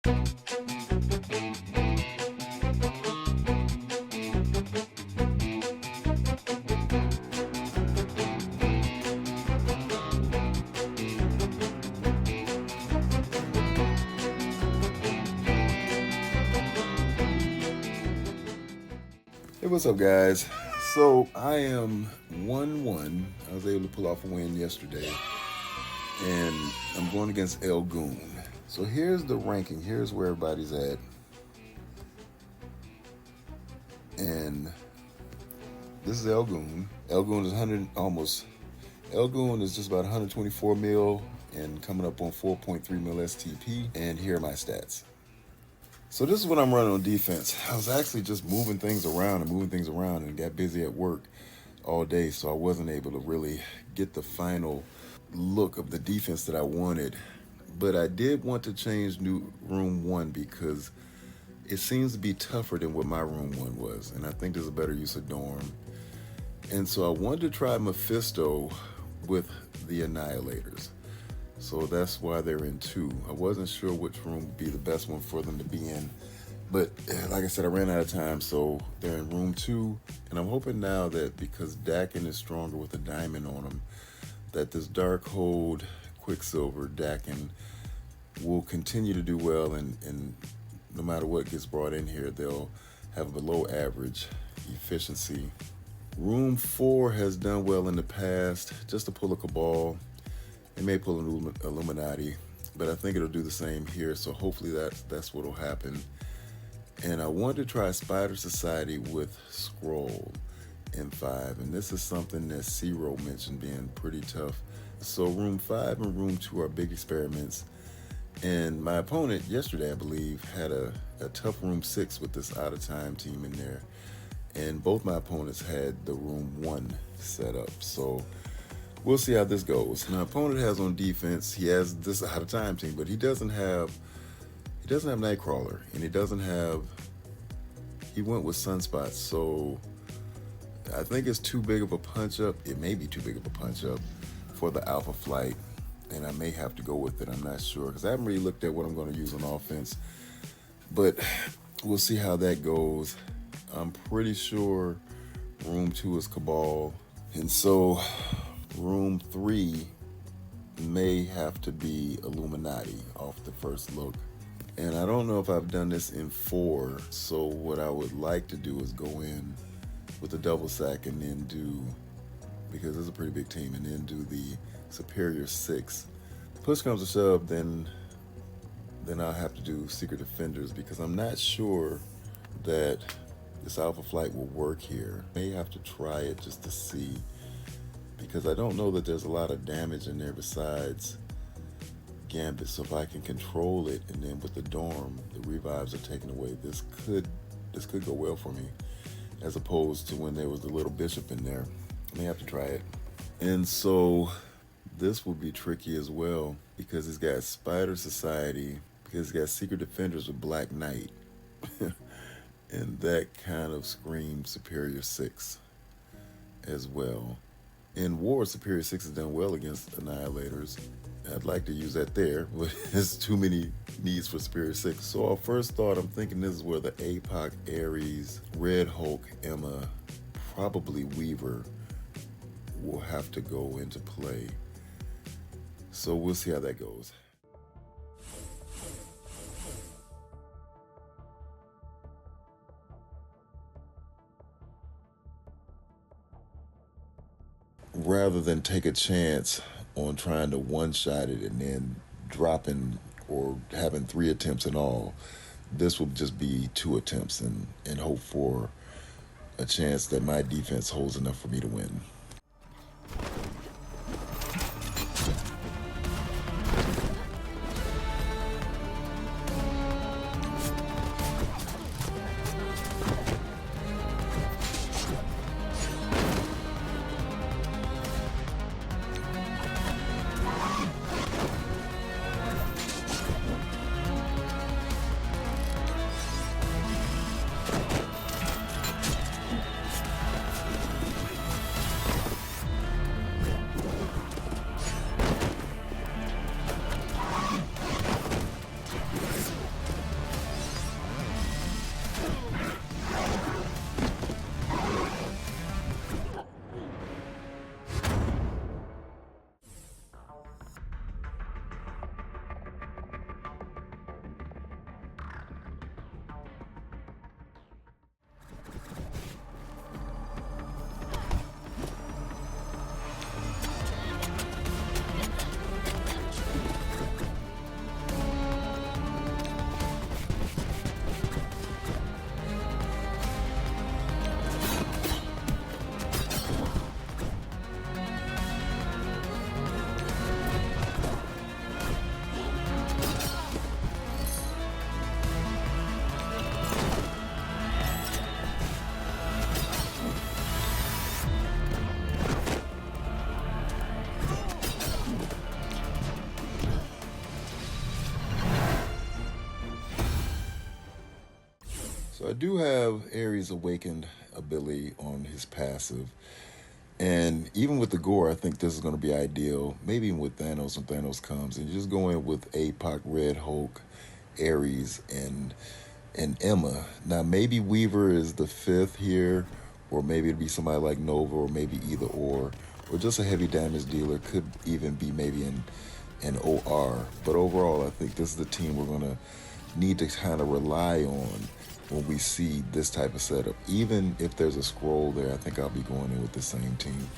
Hey, what's up, guys? So I am 1-1. I was able to pull off a win yesterday, and I'm going against El Goon. So here's the ranking. Here's where everybody's at, and this is El Goon. El Goon is 100 almost. El Goon is just about 124 mil and coming up on 4.3 mil STP. And here are my stats. So this is what I'm running on defense. I was actually just moving things around and got busy at work all day, so I wasn't able to really get the final look of the defense that I wanted. But I did want to change new room 1 because it seems to be tougher than what my room 1 was, and I think there's a better use of Doorm. And so I wanted to try Mephisto with the Annihilators. So that's why they're in 2. I wasn't sure which room would be the best one for them to be in. But like I said, I ran out of time, so they're in room 2. And I'm hoping now that because Dakin is stronger with a diamond on him, that this Darkhold Quicksilver Dakin will continue to do well. And no matter what gets brought in here, they'll have a below average efficiency. Room 4 has done well in the past, just to pull a Cabal. It may pull an Illuminati, but I think it'll do the same here, so hopefully that's what'll happen. And I wanted to try Spider Society with Skrull in 5, and this is something that Zero mentioned being pretty tough. So room 5 and room 2 are big experiments, and my opponent yesterday, I believe, had a tough room 6 with this out-of-time team in there, and both my opponents had the room 1 set up, so we'll see how this goes. My opponent has on defense, he has this out of time team, but he doesn't have Nightcrawler, and he went with Sunspots, so I think it's too big of a punch up. It may be too big of a punch up for the Alpha Flight, and I may have to go with it. I'm not sure, because I haven't really looked at what I'm going to use on offense, but we'll see how that goes. I'm pretty sure room 2 is Cabal, and so room 3 may have to be Illuminati off the first look. And I don't know if I've done this in 4, so what I would like to do is go in with a double sack and then do, because it's a pretty big team, and then do the Superior 6. Push comes to shove, then I'll have to do Secret Defenders, because I'm not sure that this Alpha Flight will work here. May have to try it just to see, because I don't know that there's a lot of damage in there besides Gambit. So if I can control it, and then with the Doorm, the revives are taken away, this could go well for me, as opposed to when there was the little bishop in there. I may have to try it. And so this will be tricky as well, because he's got Spider Society, because he's got Secret Defenders with Black Knight. And that kind of screams Superior 6 as well. In War, Superior 6 has done well against Annihilators. I'd like to use that there, but there's too many needs for Superior 6. So our first thought, I'm thinking this is where the Apoc, Ares, Red Hulk, Emma, probably Weaver will have to go into play. So we'll see how that goes. Rather than take a chance on trying to one-shot it and then dropping or having 3 attempts in all, this will just be 2 attempts and hope for a chance that my defense holds enough for me to win. So I do have Ares Awakened ability on his passive. And even with the gore, I think this is going to be ideal. Maybe even with Thanos when Thanos comes. And you just go in with Apoc, Red Hulk, Ares, and Emma. Now, maybe Weaver is the fifth here. Or maybe it'd be somebody like Nova, or maybe either or. Or just a heavy damage dealer. Could even be maybe an OR. But overall, I think this is the team we're going to need to kind of rely on when we see this type of setup. Even if there's a Skrull there, I think I'll be going in with the same team.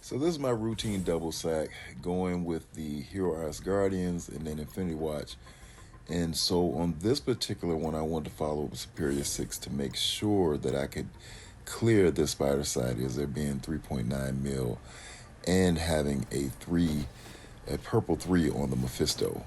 So this is my routine double sack, going with the Hero Ice Guardians and then Infinity Watch. And so on this particular one, I wanted to follow up Superior 6 to make sure that I could clear this Spider Side, as there being 3.9 mil and having a purple 3 on the Mephisto.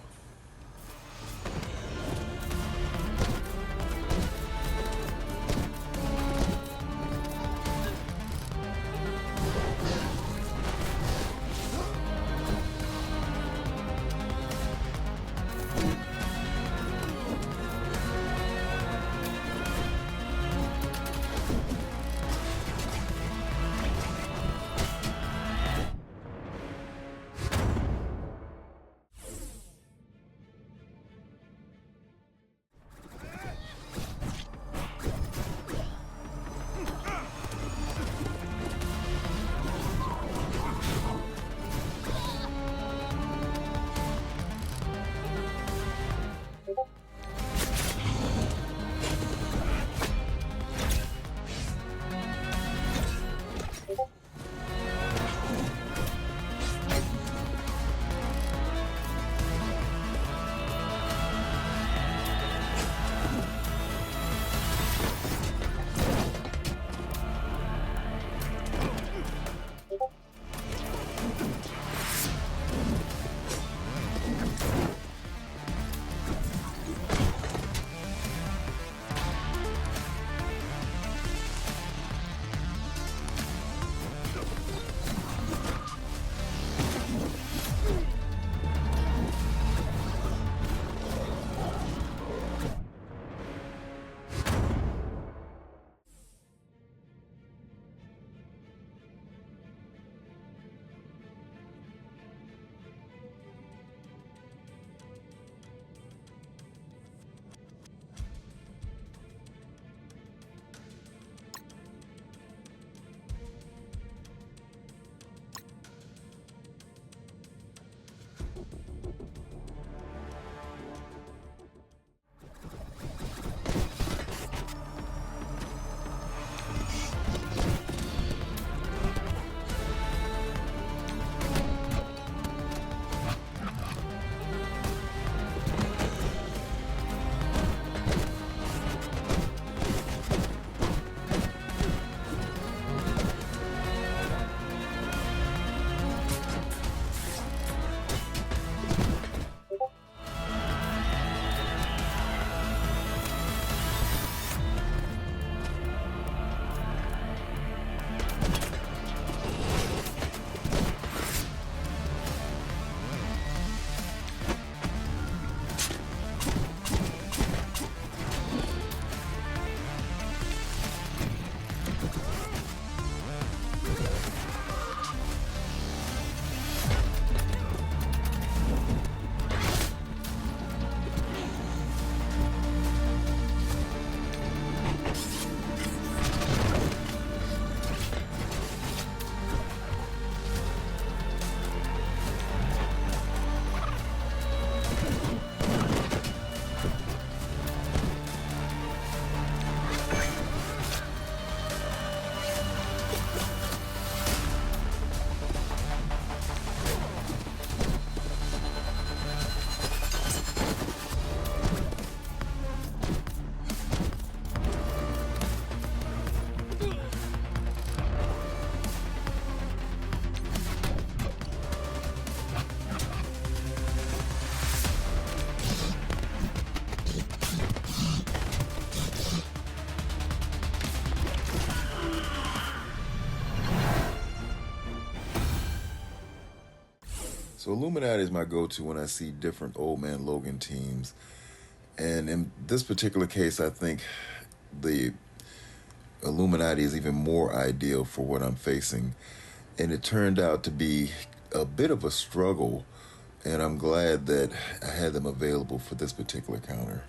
So Illuminati is my go-to when I see different Old Man Logan teams. And in this particular case, I think the Illuminati is even more ideal for what I'm facing. And it turned out to be a bit of a struggle, and I'm glad that I had them available for this particular counter.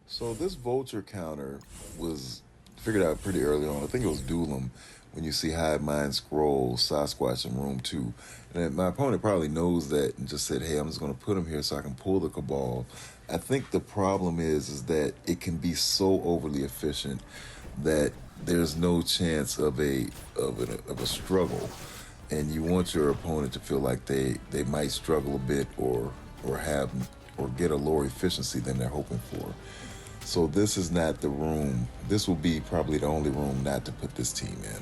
So this vulture counter was figured out pretty early on. I think it was Doorm when you see Hive Mind, Skrull, Sasquatch in room 2. And my opponent probably knows that and just said, hey, I'm just going to put him here so I can pull the Cabal. I think the problem is that it can be so overly efficient that there's no chance of a struggle. And you want your opponent to feel like they might struggle a bit or get a lower efficiency than they're hoping for. So this is not the room. This will be probably the only room not to put this team in.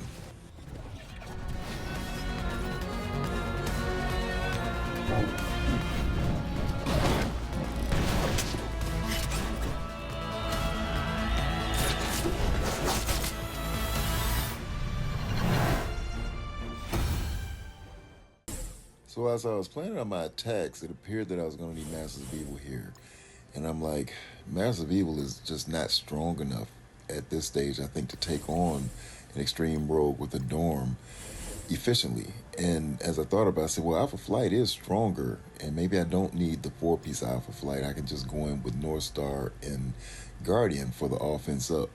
So as I was planning on my attacks, it appeared that I was going to need Masters of Evil here. And I'm like, Masters of Evil is just not strong enough at this stage, I think, to take on an extreme rogue with a Doorm efficiently. And as I thought about it, I said, well, Alpha Flight is stronger, and maybe I don't need the 4-piece Alpha Flight. I can just go in with North Star and Guardian for the offense up.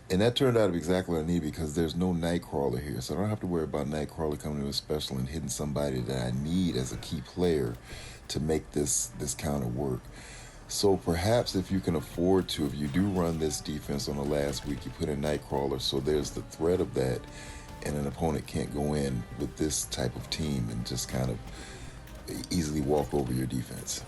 And that turned out to be exactly what I need because there's no Nightcrawler here. So I don't have to worry about Nightcrawler coming to a special and hitting somebody that I need as a key player to make this counter work. So perhaps if you can afford to, if you do run this defense on the last week, you put in Nightcrawler so there's the threat of that and an opponent can't go in with this type of team and just kind of easily walk over your defense.